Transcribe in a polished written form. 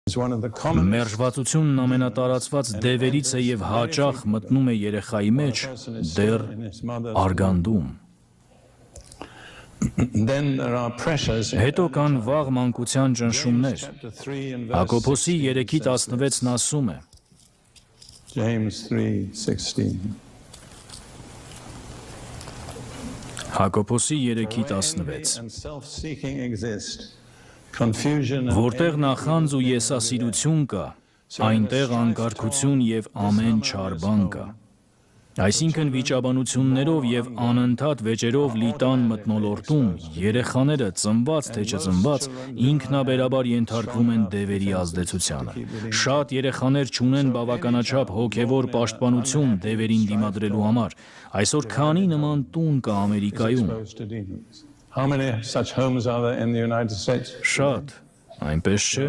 Մերժվածությունն ամենատարածված դևերից է և հաճախ մտնում է երեխայի մեջ դեռ արգանդում։ Հետո կան վաղ մանկության ճնշումներ։ Հակոբոսի 3:16-ն ասում է. Հակոբոսի 3:16 Որտեղ նախանձ ու եսասիրություն կա, այնտեղ անկարգություն և ամեն չար բան կա։ Այսինքն վիճաբանություններով և անընդհատ վեճերով լի տան մթնոլորտում երեխաները ծնված թե չծնված ինքնաբերաբար ենթարկվում են դևերի ազդեցությանը։ Շատ երեխաներ չունեն բավականաչափ հոգևոր պաշտպանություն դևերին դիմադրելու համար։ Այսօր քանի նման տուն կա Ամերիկայում։ Շատ, այնպես չէ՞։